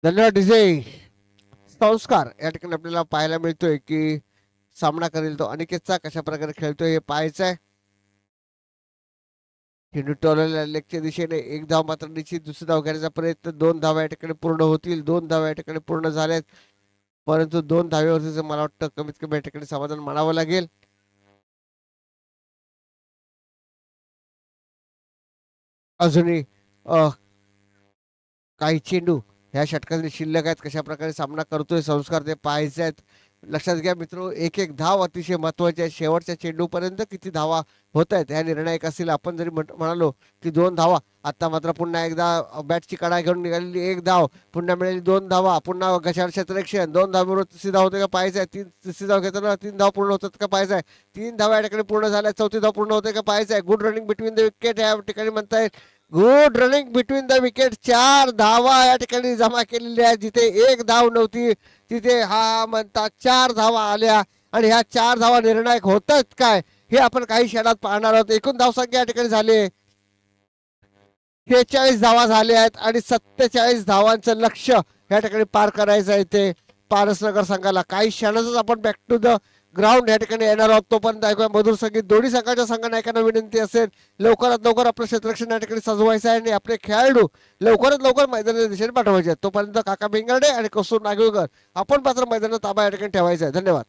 B: धन्यवाद डीजे. संस्कार या ठिकाणी आपल्याला पाहायला मिळतोय की सामना करेल तो अनिकेतचा कशा प्रकारे खेळतोय हे पाहायचं आहे. चेंडू टोलवलेल्या लेगच्या दिशेने एक धाव मात्र निश्चित, दुसरी धाव घेण्याचा प्रयत्न, 2 धावा या ठिकाणी पूर्ण होतील, 2 धावा या ठिकाणी पूर्ण झाल्यात, परंतु 2 धावेवरती मला वाटतं कमीत कमी या ठिकाणी समाधान मानावं लागेल. अजूनही काही चेंडू ह्या षटकातील शिल्लक आहेत, कशा प्रकारे सामना करतोय संस्कार ते पाहायचे आहेत. लक्षात घ्या मित्र, एक एक धाव अतिशय महत्वाची आहे. शेवटच्या चेंडूपर्यंत किती धावा होत आहेत ह्या निर्णायक असतील. आपण जरी म्हणालो की 2 धावा, आता मात्र पुन्हा एकदा बॅटची कडा घेऊन निघालेली 1 धाव, पुन्हा मिळाली 2 धावा, पुन्हा घशाळ क्षेत्ररक्षण, 2 धावेवर तिसरी धाव होते का पाहायचं आहे. तिसरी धाव घेताना 3 धाव पूर्ण होतात का पाहायचं आहे. 3 धावा या ठिकाणी पूर्ण झाल्या, चौथी धाव पूर्ण होते का पाहायचं आहे. Good running between the wicket या ठिकाणी म्हणताय. Good running between the wicket, 4 धावा या ठिकाणी जमा केलेल्या आहेत. जिथे 1 धाव नव्हती तिथे हा म्हणतात 4 धावा आल्या आणि ह्या 4 धावा निर्णायक होतात काय हे आपण काही क्षणात पाहणार आहोत. एकूण धावसंख्या या ठिकाणी झाली 46 धावा झाल्या आहेत आणि 47 धावांचं लक्ष या ठिकाणी पार करायचं आहे ते पारसनगर संघाला. काही क्षणातच आपण बॅक टू द ग्राउंड या ठिकाणी येणार आहोत. तोपर्यंत ऐकूया मधुर संगीत. दोन्ही संघाच्या संघ नायकांना विनंती असेल लवकरात लवकर आपलं क्षेत्ररक्षण या ठिकाणी सजवायचं आहे आणि आपले खेळाडू लवकरात लवकर मैदानाच्या दिशेने पाठवायचे आहेत. तोपर्यंत काका भिंगारडे आणि कसूर नागवेकर आपण मात्र मैदानात ताबा या ठिकाणी ठेवायचा आहे. धन्यवाद.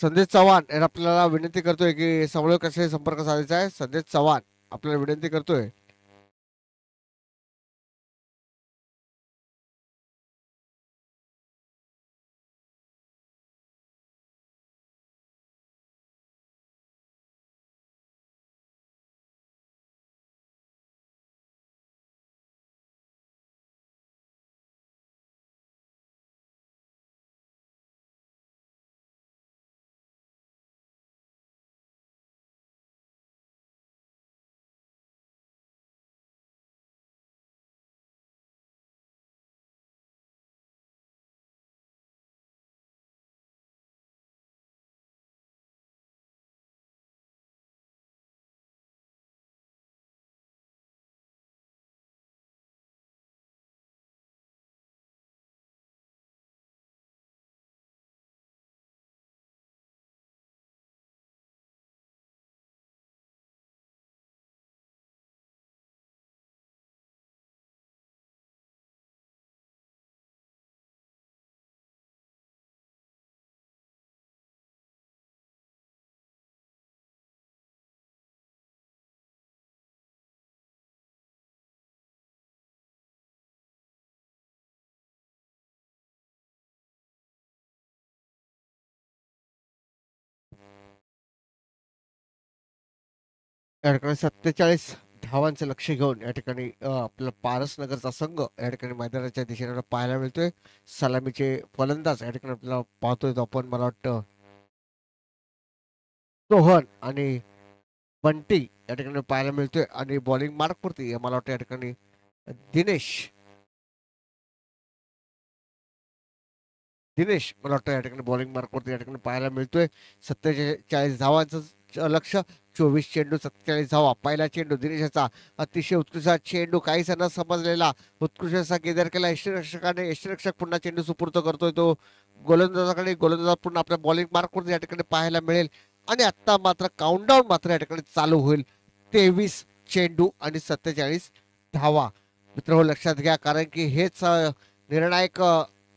B: संदेश चव्हाण यांना आपल्याला विनंती करतोय की समोर कसे संपर्क साधायचा आहे. संदेश चव्हाण आपल्याला विनंती करतोय. या ठिकाणी 47 धावांचं लक्ष घेऊन या ठिकाणी आपला पारसनगरचा संघ या ठिकाणी मैदानाच्या दिशेने आपल्याला पाहायला मिळतोय. सलामीचे फलंदाज या ठिकाणी आपल्याला पाहतोय तो आपण, मला वाटतं सोहन आणि बंटी या ठिकाणी पाहायला मिळतोय. आणि बॉलिंग मार्कवरती मला वाटतं या ठिकाणी दिनेश दिनेश मला वाटतं या ठिकाणी बॉलिंग मार्कवरती या ठिकाणी पाहायला मिळतोय. 47 धावांचं लक्ष, 24 चेंडू 47 धावा. पहिला चेंडू दिनेशाचा अतिशय उत्कृष्ट चेंडू, काहीसा न समजलेला उत्कृष्ट असा केदार केला यष्टीरक्षकाने. यष्टीरक्षक पुन्हा चेंडू सुपूर्द करतोय तो गोलंदाजाकडे. गोलंदाज पुन्हा आपल्या बॉलिंग मार्कवरती या ठिकाणी पाहायला मिळेल. आणि आता मात्र काउंटडाऊन मात्र या ठिकाणी चालू होईल. 23 चेंडू आणि 47 धावा. मित्र लक्षात घ्या, कारण की हेच निर्णायक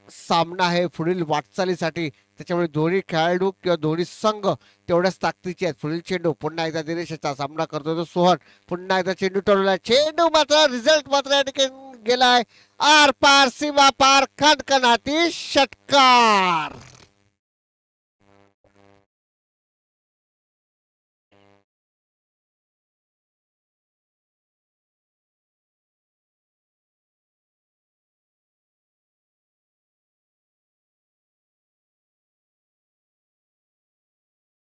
B: सामना आहे पुढील वाटचालीसाठी. त्याच्यामुळे दोन्ही खेळाडू किंवा दोन्ही संघ तेवढ्याच ताकदीचे आहेत. पुढील चेंडू पुन्हा एकदा दिनेशाचा सामना करतोय तो सोहन. पुन्हा एकदा चेंडू टोलला, चेंडू मात्र रिझल्ट मात्र या ठिकाणी गेलाय आर पार सीमा पार, खणखणाती षटकार.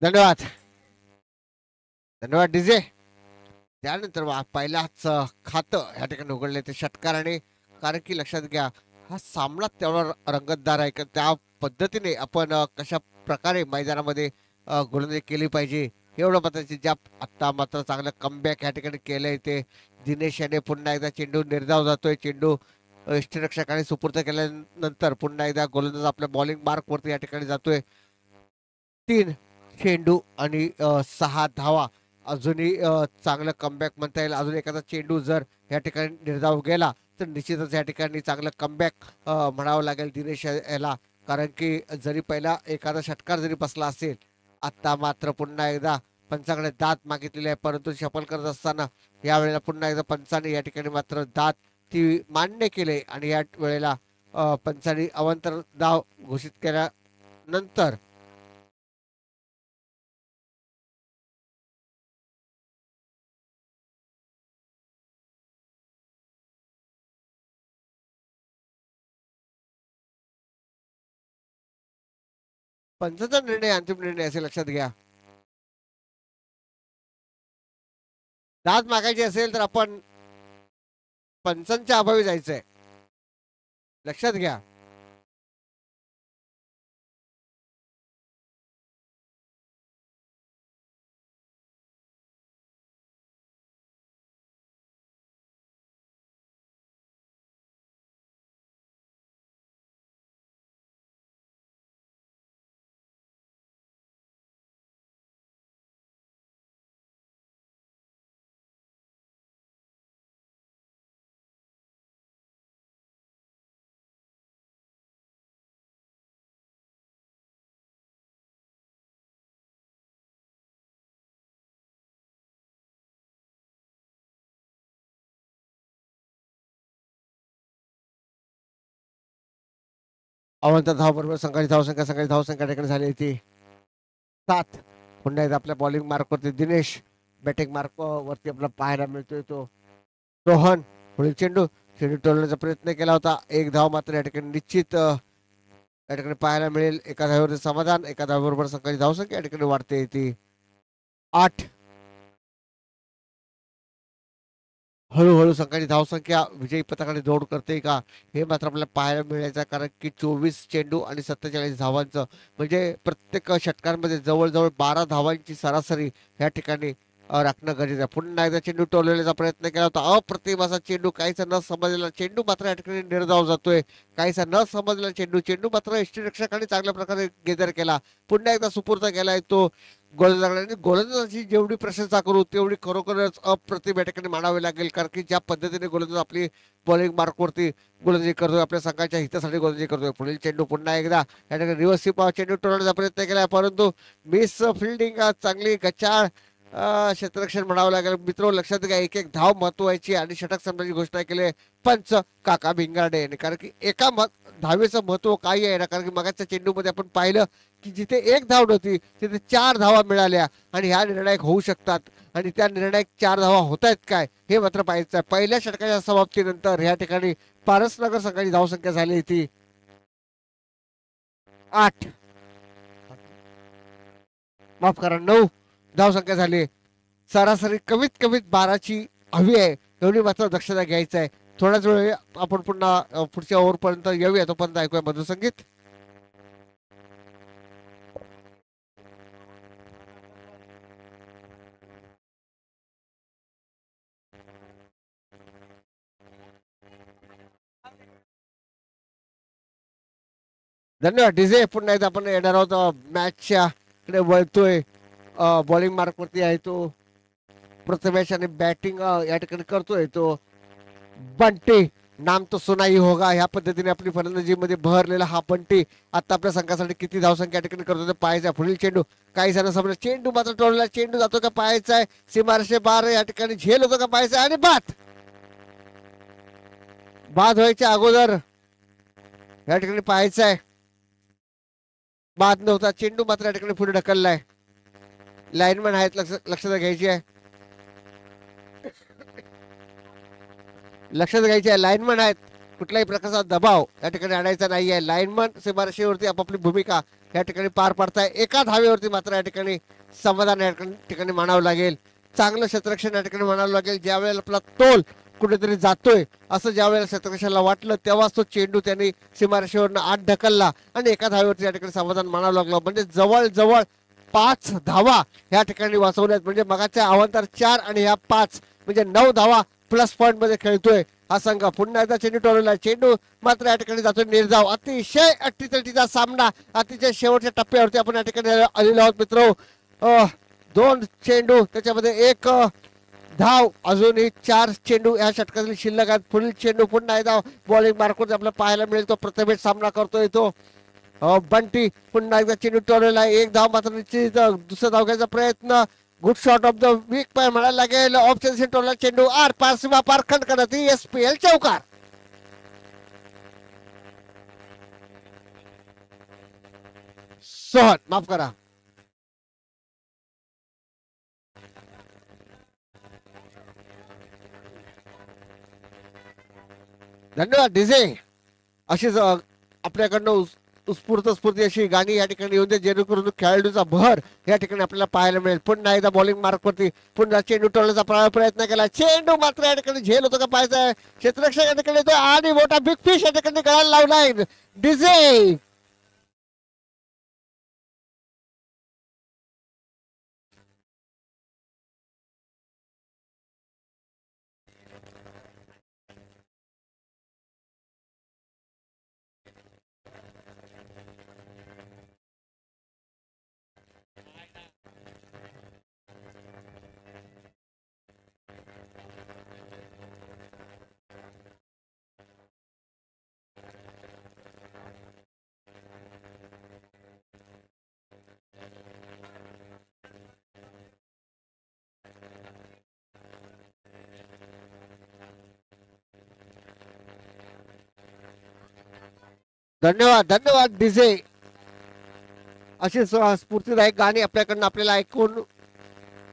B: धन्यवाद धन्यवाद डीजे. त्यानंतर पहिलाच खातं या ठिकाणी उघडले ते षटकाराने. कारण की लक्षात घ्या, हा सामना तेवढा रंगतदार आहे. त्या पद्धतीने आपण कशा प्रकारे मैदानामध्ये गोलंदाजी केली पाहिजे एवढं मात्र ज्या आत्ता मात्र चांगलं कमबॅक या ठिकाणी केलंय ते दिनेश याने. पुन्हा एकदा चेंडू निर्धाव जातोय. चेंडू यष्टीरक्षकाने सुपूर्द केल्यानंतर पुन्हा एकदा गोलंदाज आपल्या बॉलिंग मार्क वरती या ठिकाणी जातोय. 3 चेंडू आणि 6 धावा. अजूनही चांगलं कमबॅक म्हणता येईल. अजून एखादा चेंडू जर या ठिकाणी निर्धाव गेला तर निश्चितच या ठिकाणी चांगलं कमबॅक म्हणावं लागेल दिनेश याला. कारण की जरी पहिला एखादा षटकार जरी बसला असेल, आता मात्र पुन्हा एकदा पंचाकडे दात मागितलेले आहे. परंतु शफल करत असताना यावेळेला पुन्हा एकदा पंचाने या ठिकाणी मात्र दात ती मान्य केले. आणि या वेळेला पंचाने अवांतर धाव घोषित केल्यानंतर पंचाचा निर्णय अंतिम निर्णय असे लक्षात घ्या. दाद मागायची असेल तर आपण पंचांच्या अभावी जायचंय, लक्षात घ्या. अवंत धाव बरोबर संघाची धावसंख्या या ठिकाणी झाली ती 7. पुन्हा एकदा आपल्या बॉलिंग मार्क वरती दिनेश, बॅटिंग मार्क वरती आपल्याला पाहायला मिळतोय तो रोहन. पुढील चेंडू चेंडू टोलण्याचा प्रयत्न केला होता, एक धाव मात्र या ठिकाणी निश्चित या ठिकाणी पाहायला मिळेल. एका धावेवरती समाधान, एका धावेबरोबर संघाची धावसंख्या या ठिकाणी वाढते ती 8. हळूहळू संघाची धावसंख्या विजयी पथकाने दौड करते का, हे मात्र आपल्याला पाहायला मिळायचं, कारण की 24 चेंडू आणि 47 धावांचं म्हणजे प्रत्येक षटकांमध्ये जवळजवळ 12 धावांची सरासरी या ठिकाणी राखणं गरजेचं आहे. पुन्हा एकदा चेंडू टोलवण्याचा प्रयत्न केला होता, अप्रतिम असा चेंडू, काहीसा न समजलेला चेंडू मात्र या ठिकाणी निर्धाव जातोय, काहीसा न समजलेला चेंडू, चेंडू मात्र यष्टीरक्षकाने चांगल्या प्रकारे गेदर केला, पुन्हा एकदा सुपूर्द केलाय तो गोलंदाजांनी. गोलंदाजाची जेवढी प्रशंसा करू तेवढी खरोखरच अप्रतिम या ठिकाणी मानावी लागेल, कारण की ज्या पद्धतीने गोलंदाज आपली बॉलिंग मार्कवरती गोलंदाजी करतोय, आपल्या संघाच्या हितासाठी गोलंदाजी करतोय. पुढील चेंडू पुन्हा एकदा या ठिकाणी रिव्हर्स चेंडू टोलवण्याचा प्रयत्न केला, परंतु मिस फिल्डिंग, चांगली गचाळ क्षेत्ररक्षण म्हणावं लागेल. मित्र लक्षात घ्या, एक एक धाव महत्वाची आणि षटक संपण्याची घोषणा केली पंच काका भिंगारडे यांनी, कारण की एका धावेचं महत्व काय आहे ना, कारण की मगाच्या चेंडूमध्ये आपण पाहिलं की जिथे एक धाव नव्हती तिथे 4 धावा मिळाल्या आणि ह्या निर्णायक होऊ शकतात, आणि त्या निर्णायक 4 धावा होत आहेत काय हे मात्र पाहायचं आहे. पहिल्या षटकाच्या समाप्तीनंतर या ठिकाणी पारसनगर संघाची धावसंख्या झाली ती 8, माफ करा 9 धावसंख्या झाली. सरासरी कमीत कमीत 12ची हवी आहे, एवढी मात्र दक्षता घ्यायचं आहे. थोड्याच वेळ आपण पुन्हा पुढच्या ओव्हर पर्यंत येऊया, तोपर्यंत ऐकूया मधुसंगीत. धन्यवाद डीजे. पुन्हा एकदा आपण येणार आहोत मॅचच्या कडे वळतोय. बॉलिंग मार्क वरती आहे तो प्रथमेश आणि बॅटिंग या ठिकाणी करतोय तो बंटी. नाम तो सुना ही होगा, ह्या पद्धतीने आपली फलंदाजीमध्ये बहरलेला हा बंटी आता आपल्या संघासाठी किती धावसंख्या या ठिकाणी करतो ते पाहायचा. पुढील चेंडू काही जण समजा चेंडू मात्र टोळला, चेंडू जातो का पाहायचा आहे, सीमारशे 12 या ठिकाणी झेल होतो का पाहायचा आणि बाद बाद व्हायच्या अगोदर या ठिकाणी पाहायचं आहे. बाद नव्हता, चेंडू मात्र या ठिकाणी पुढे ढकललाय. लाईनमॅन आहेत, लक्षात घ्यायची आहे, लक्षात घ्यायची आहे. लाईनमॅन आहेत, कुठल्याही प्रकारचा दबाव या ठिकाणी आणायचा नाहीये. लाईनमॅन सीमारेषेवरती आपापली भूमिका या ठिकाणी पार पाडताय. एका धावेवरती मात्र या ठिकाणी समाधान या ठिकाणी मानावं लागेल. चांगलं क्षेत्ररक्षण या ठिकाणी मानावं लागेल. ज्या वेळेला आपला तोल कुठेतरी जातोय असं ज्या वेळेला क्षेत्ररक्षणाला वाटलं, तेव्हाच तो चेंडू त्यांनी सीमारेषेवरनं आत ढकलला आणि एका धावेवरती या ठिकाणी समाधान मानावं लागलं. म्हणजे जवळजवळ 5 धावा या ठिकाणी वाचवल्यात, म्हणजे मगाच्या अवांतर 4 आणि ह्या 5 म्हणजे 9 धावा प्लस पॉइंट मध्ये खेळतोय हा संघ. पुन्हा एकदा चेंडू टोलवला, चेंडू मात्र या ठिकाणी जातोय निर्धाव. अतिशय अटीतटीचा सामना, अतिशय शेवटच्या टप्प्यावरती आपण या ठिकाणी आलेलो आहोत मित्र. 2 चेंडू त्याच्यामध्ये 1 धाव, अजूनही 4 चेंडू या षटकातील शिल्लक आहेत. पुढील चेंडू पुन्हा एकदा बॉलिंग मार्कवर आपल्याला पाहायला मिळेल, तो प्रथमेश सामना करतोय तो बंटी. पुन्हा एकदा चेंडू टोलवला, 1 धाव मात्र निश्चित. दुसरा धाव घ्यायचा प्रयत्न, good shot of the week पाय म्हणायला लागेल. ऑप्शन टोलला चेंडू आर पार सीमा पार खंड करत एसपीएल चौकार. सोहन माफ करा. धन्यवाद डीजे. अशीच आपल्याकडनं स्फूर्ती अशी गाणी या ठिकाणी येऊन दे, जेणेकरून खेळाडूचा भर या ठिकाणी आपल्याला पाहायला मिळेल. पुन्हा एकदा बॉलिंग मार्क वरती पुन्हा चेंडू टोलण्याचा प्रयत्न केला, चेंडू मात्र या ठिकाणी झेल होतो का पाहायचा. क्षेत्ररक्षक या ठिकाणी येतोय आणि मोठा बिग फिश या ठिकाणी गळायला लावलाय डीजे. धन्यवाद धन्यवाद डीजे. अशी स्फूर्तीदायक गाणी आपल्याकडनं आपल्याला ऐकून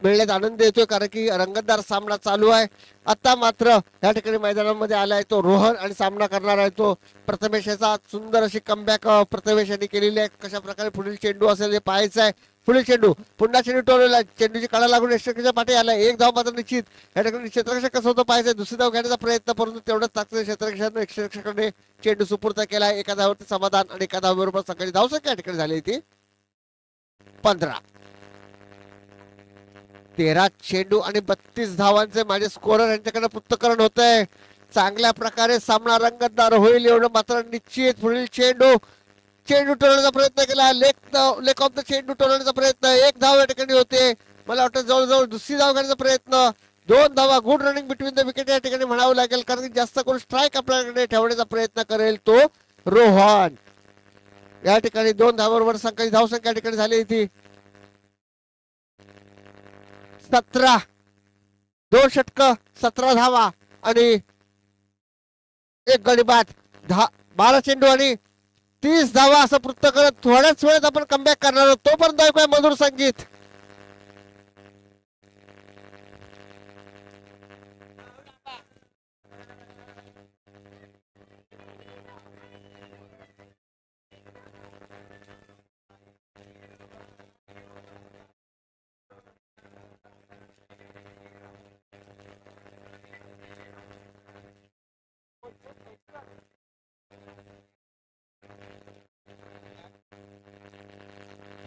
B: मिळण्यात आनंद येतोय, कारण की रंगतदार सामना चालू आहे. आता मात्र या ठिकाणी मैदानामध्ये आलाय तो रोहन आणि सामना करणार आहे तो प्रथमेश. याचा सुंदर अशी कमबॅक प्रथमेश यांनी केलेली आहे. कशा प्रकारे पुढील चेंडू असेल हे पाहायचं आहे. पुढील चेंडू पुन्हा चेंडू टोलला, चेंडूची कडा लागून यष्टीच्या पाठी आलाय. एक धाव मात्र निश्चित. या ठिकाणी क्षेत्ररक्षक कसं होतं पाहायचं. दुसरी धाव घेण्याचा प्रयत्न, परंतु तेवढंच ताकद क्षेत्ररक्षकाने चेंडू सुपूर्द केला. एका धावावरती समाधान आणि एका धावाबरोबर सकाळी धावसंख्या या ठिकाणी झाली ती 15. 13 चेंडू आणि 32 धावांचे माझे स्कोरर यांच्याकडे पृथक्करण होत आहे. चांगल्या प्रकारे सामना रंगतदार होईल एवढं मात्र निश्चित. पुढील चेंडू टोलण्याचा प्रयत्न केला. लेक ऑफ द चेंडू टोलण्याचा प्रयत्न. एक धाव या ठिकाणी होते. मला वाटतं जवळजवळ दुसरी धाव घेण्याचा प्रयत्न. 2 धावा. Good running between the wicket या ठिकाणी म्हणावं लागेल, कारण की जास्त करून स्ट्राईक आपल्याकडे ठेवण्याचा प्रयत्न करेल तो रोहन. या ठिकाणी 2 धावांवर धावसंख्या या ठिकाणी झाली ती 17. 2 षटकं 17 धावा आणि एक गडी बाद. 12 चेंडू आणि 30 धावा असं पृथ्थ करत थोड्याच वेळात आपण कमबॅक करणार आहोत. तोपर्यंत ऐकूया मधुर संगीत.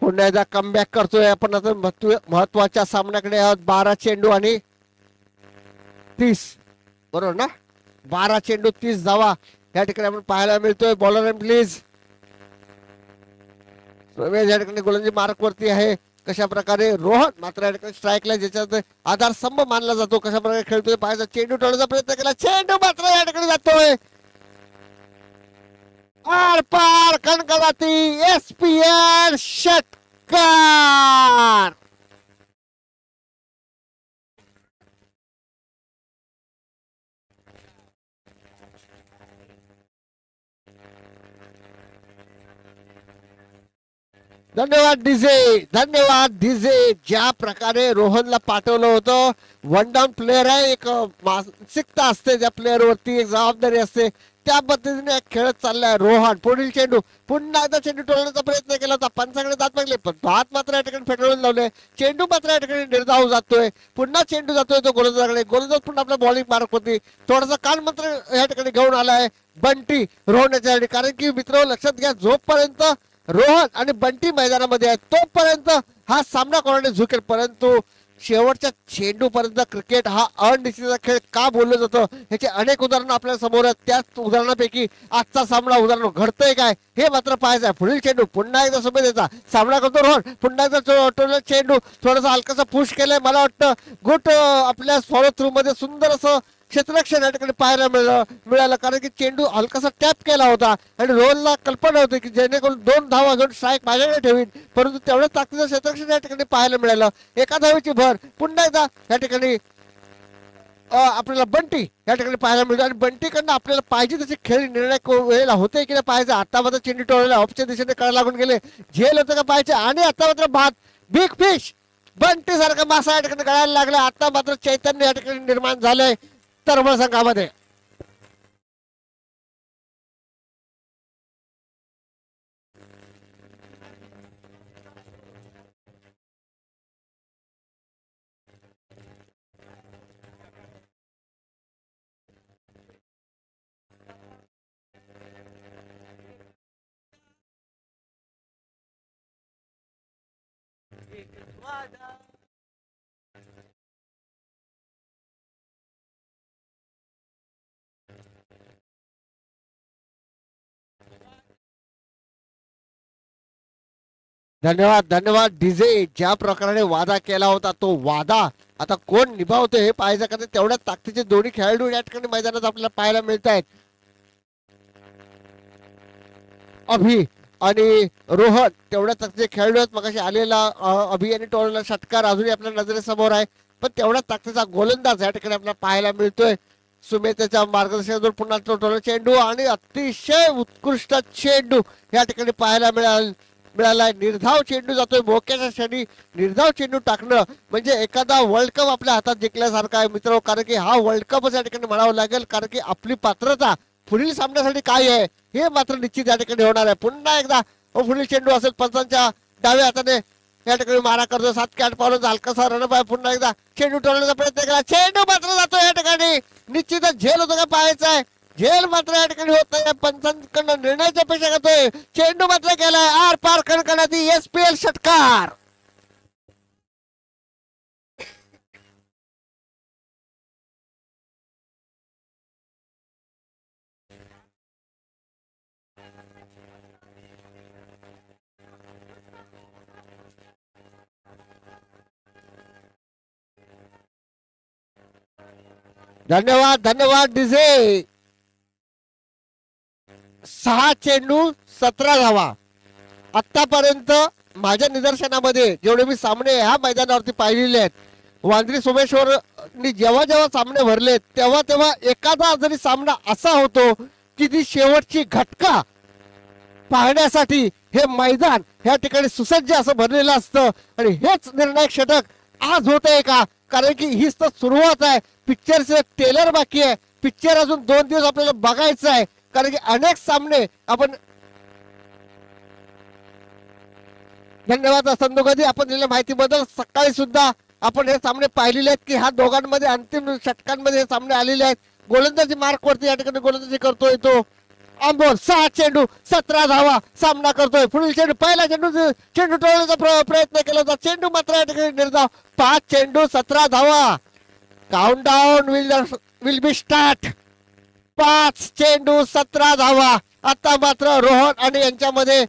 B: पुन्हा एकदा कमबॅक करतोय आपण. आता महत्वाच्या सामन्याकडे आहोत. 12 चेंडू आणि 30, बरोबर ना. 12 चेंडू 30 धावा या ठिकाणी आपण पाहायला मिळतोय. Bowler please. या ठिकाणी गोलंदाजी मार्क वरती आहे. कशा प्रकारे रोहन मात्र या ठिकाणी स्ट्राईकला ज्याच्यात आधारस्तंभ मानला जातो कशा प्रकारे खेळतोय पाहायचा. चेंडू टोळण्याचा प्रयत्न केला. चेंडू मात्र या ठिकाणी जातोय आर पार कणकवती. एसपीएल षटकार. धन्यवाद डीजे. धन्यवाद डीजे. ज्या प्रकारे रोहनला पाठवलं होतं. वन डाऊन प्लेअर आहे. एक मानसिकता असते त्या प्लेअर वरती, एक जबाबदारी असते. त्या पद्धतीने खेळत चाललाय रोहन. पुढील चेंडू पुन्हा एकदा चेंडू टोलण्याचा प्रयत्न केला होता. पंचाकडे दात मागले पण भात मात्र या ठिकाणी फेटाळून लावले. चेंडू मात्र या ठिकाणी निर्धाव जातोय. पुन्हा चेंडू जातोय तो गोलंदाजाकडे. गोलंदाज पुन्हा आपल्या बॉलिंग मार्क होती. थोडासा कान मात्र या ठिकाणी घेऊन आलाय बंटी रोहन याच्यासाठी. कारण की मित्र लक्षात घ्या, जोपर्यंत रोहन आणि बंटी मैदानामध्ये आहेत तोपर्यंत हा सामना कोणाने झुकेल, परंतु शेवटच्या चेंडू पर्यंत क्रिकेट हा अनिश्चितचा खेळ का बोललं जातं ह्याचे अनेक उदाहरणं आपल्या समोर आहेत. त्याच उदाहरणापैकी आजचा सामना उदाहरण घडतंय काय हे मात्र पाहायचं आहे. पुढील चेंडू पुन्हा एकदा सोबत सामना करतो रोहन. पुन्हा एकदा चेंडू थोडासा हलकासा पुश केलाय. मला वाटतं गुट आपल्या फॉलो थ्रू मध्ये सुंदर असं क्षेत्ररक्षण या ठिकाणी पाहायला मिळालं, कारण की चेंडू हलकासा टॅप केला होता आणि रोहनला कल्पना होती की जेणेकरून 2 धावा घेऊन स्ट्राईक माझ्याकडे ठेवीन, परंतु तेवढ्या ताकदीचं क्षेत्ररक्षण या ठिकाणी पाहायला मिळालं. एका धावेची भर. पुन्हा एकदा या ठिकाणी आपल्याला बंटी या ठिकाणी पाहायला मिळतो आणि बंटीकडनं आपल्याला पाहिजे तसे खेळ निर्णय वेळेला होते की नाही पाहायचं. आता मात्र चेंडू टोळला ऑफच्या दिशेने कडा लागून गेले. झेल होतं का पाहायचे आणि आता मात्र भात बिग फिश बंटी सारखा मासा या ठिकाणी गळायला लागला. आता मात्र चैतन्य या ठिकाणी निर्माण झालंय तरबळ संघामध्ये. धन्यवाद धन्यवाद डीजे. ज्या प्रकारे वादा केला होता तो वादा आता कोण निभावतो हे पाहायचं, कारण तेवढ्या ताकदीचे दोन्ही खेळाडू या ठिकाणी मैदानात आपल्याला पाहायला मिळत आहेत. अभि आणि रोहन तेवढ्या ताकदीचे खेळाडू आहेत. मगाशी आलेला अभि आणि टोळलेला षटकार अजूनही आपल्या नजरेसमोर आहे, पण तेवढ्या ताकदीचा गोलंदाज या ठिकाणी आपल्याला पाहायला मिळतोय. सुमेतेच्या मार्गदर्शनातून पुन्हा टोटल चेंडू आणि अतिशय उत्कृष्ट चेंडू या ठिकाणी पाहायला मिळालाय. निर्धाव चेंडू जातोय मोक्याच्या क्षणी. निर्धाव चेंडू टाकणं म्हणजे एखादा वर्ल्ड कप आपल्या हातात जिंकल्यासारखा आहे मित्र, कारण की हा वर्ल्ड कपच या ठिकाणी म्हणावं लागेल, कारण की आपली पात्रता पुढील सामन्यासाठी काय आहे हे मात्र निश्चित या ठिकाणी होणार आहे. पुन्हा एकदा पुढील चेंडू असेल पंचांच्या डाव्या हाताने या ठिकाणी मारा करतो. 7 की 8 पावलांचा हलकासा रणबाय. पुन्हा एकदा चेंडू टोलण्याचा प्रयत्न केला. चेंडू मात्र जातो या ठिकाणी. निश्चितच झेल होतो का पाहायचा आहे. झेल मात्र या ठिकाणी होत नाही. पंचांकडनं निर्णयाची अपेक्षा करतोय. चेंडू मात्र केलाय आर पार खणखणाती SPL षटकार. धन्यवाद धन्यवाद डीजे. 6 चेंडू 17 धावा. आतापर्यंत माझ्या निदर्शनामध्ये जेवढे मी सामने ह्या मैदानावरती पाहिलेले आहेत, वांद्री सोमेश्वरनी जेव्हा जेव्हा सामने भरलेत तेव्हा तेव्हा एखादा जरी सामना असा होतो की ती शेवटची घटका पाहण्यासाठी हे मैदान ह्या ठिकाणी सुसज्ज असं भरलेलं असतं. आणि हेच निर्णायक षटक आज होत आहे का, कारण की हीच तर सुरुवात आहे. पिक्चरचे ट्रेलर बाकी आहे. पिक्चर अजून 2 दिवस आपल्याला बघायचं आहे, कारण की अनेक सामने आपण. धन्यवाद संदोगदी आपण दिलेल्या माहितीबद्दल. सकाळी सुद्धा आपण हे सामने पाहिलेले आहेत की ह्या दोघांमध्ये अंतिम षटकांमध्ये हे सामने आलेले आहेत. गोलंदाजी मार्क वरती या ठिकाणी गोलंदाजी करतोय तो अंबोल. 6 चेंडू 17 धावा सामना करतोय. पुढील चेंडू पहिला चेंडू टोळण्याचा प्रयत्न केला होता. चेंडू मात्र या ठिकाणी निर्धाव. 5 चेंडू 17 धावा. Countdown will be start. 5 चेंडू 17 धावा. आता मात्र रोहन आणि यांच्यामध्ये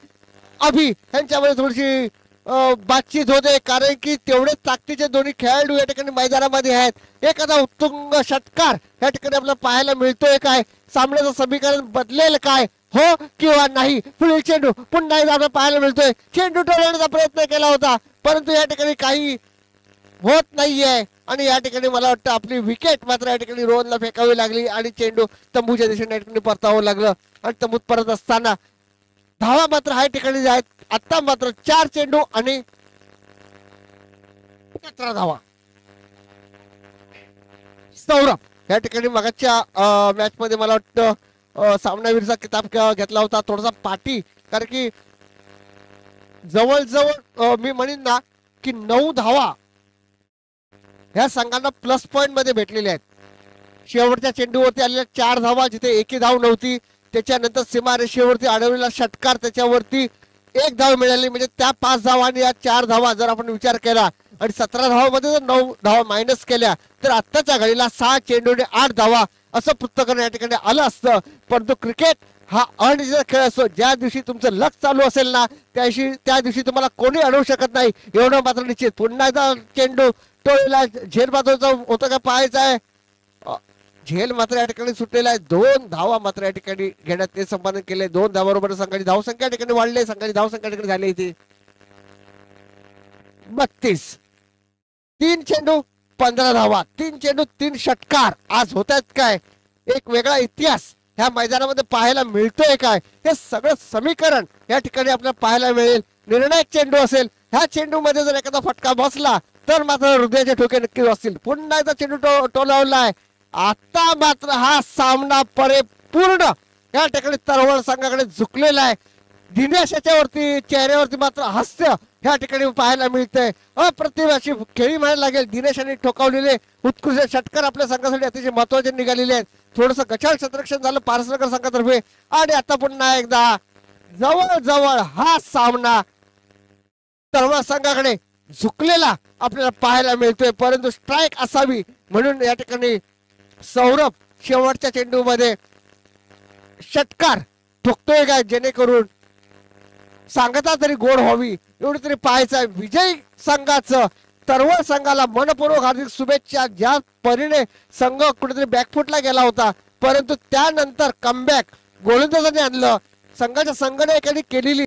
B: अभि यांच्यामध्ये थोडीशी बातचीत होते, कारण की तेवढे ताकदीचे दोन्ही खेळाडू या ठिकाणी मैदानामध्ये आहेत. एखादा उत्तुंग षटकार या ठिकाणी आपल्याला पाहायला मिळतोय काय, सामन्याचं समीकरण बदलेल काय, हो किंवा नाही. पुढील चेंडू पुन्हा एकदा आपल्याला पाहायला मिळतोय. चेंडू टोलवण्याचा प्रयत्न केला होता, परंतु या ठिकाणी काही होत नाहीये. आणि या ठिकाणी मला वाटतं आपली विकेट मात्र या ठिकाणी रोहनला फेकावी लागली आणि चेंडू तंबूच्या दिशेने या ठिकाणी परतावं लागलं. आणि तंबूत परत असताना धावा मात्र ह्या ठिकाणी आहेत. आता मात्र 4 चेंडू आणि 17 धावा. सौरभ या ठिकाणी मगाच्या मॅच मध्ये मला वाटतं सामनावीरचा किताब घेतला होता. थोडासा पाठी, कारण की जवळजवळ मी म्हणेन ना की 9 धावा ह्या संघांना प्लस पॉइंट मध्ये भेटलेले आहेत. शेवटच्या चेंडूवरती आलेल्या 4 धावा जिथे एकही धाव नव्हती. त्याच्यानंतर सीमारेषेवरती अडवलेला षटकार त्याच्यावरती 1 धाव मिळाली, म्हणजे त्या 5 धावा आणि या 4 धावा जर आपण विचार केला आणि 17 धावामध्ये जर 9 धावा मायनस केल्या तर आत्ताच्या घडीला 6 चेंडू आणि 8 धावा असं पृथ्थकरण या ठिकाणी आलं असतं. परंतु क्रिकेट हा अनिश्चित खेळ असतो. ज्या दिवशी तुमचं लक चालू असेल ना त्या दिवशी तुम्हाला कोणी अडवू शकत नाही, एवढं मात्र निश्चित. पुन्हा एकदा चेंडू टोळीला झेल मात्र होतं का पाहायचं आहे. झेल मात्र या ठिकाणी सुटलेला आहे. 2 धावा मात्र या ठिकाणी घेण्यात ते संपादन केले. 2 धावाबरोबर संघाची धावसंख्या या ठिकाणी वाढली. संघाची धावसंख्या ठिकाणी झाली इथे 32. 3 चेंडू 15 धावा. 3 चेंडू 3 षटकार. आज होत आहेत काय, एक वेगळा इतिहास ह्या मैदानामध्ये पाहायला मिळतोय काय, हे सगळं समीकरण या ठिकाणी आपल्याला पाहायला मिळेल. निर्णायक चेंडू असेल, ह्या चेंडू मध्ये जर एखादा फटका बसला तर मात्र हृदयाचे ठोके नक्कीच असतील. पुन्हा एकदा चेंडू टोलावलाय. आता मात्र हा सामना परिपूर्ण या ठिकाणी तरवळ संघाकडे झुकलेला आहे. दिनेश याच्यावरती चेहऱ्यावरती मात्र हास्य या ठिकाणी पाहायला मिळतंय. अप्रतिम अशी खेळी म्हणायला लागेल. दिनेशांनी ठोकावलेले उत्कृष्ट षटकार आपल्या संघासाठी अतिशय महत्वाचे निघालेले आहेत. थोडस गचाळ क्षेत्ररक्षण झालं पारसनगर संघातर्फे. आणि आता पुन्हा एकदा जवळ हा सामना तरवळ संघाकडे झुकलेला आपल्याला पाहायला मिळतोय. परंतु स्ट्राईक असावी म्हणून या ठिकाणी सौरभ शेवटच्या चेंडू मध्ये षटकार ठोकतोय का, जेणेकरून सांगता तरी गोड व्हावी एवढी तरी पाहायचं आहे. विजयी संघाचं तरवळ संघाला मनपूर्वक हार्दिक शुभेच्छा. ज्या परीने संघ कुठेतरी बॅकफुटला गेला होता, परंतु त्यानंतर कमबॅक गोलंदाजांनी आणलं. संघाच्या संघनायकांनी केलेली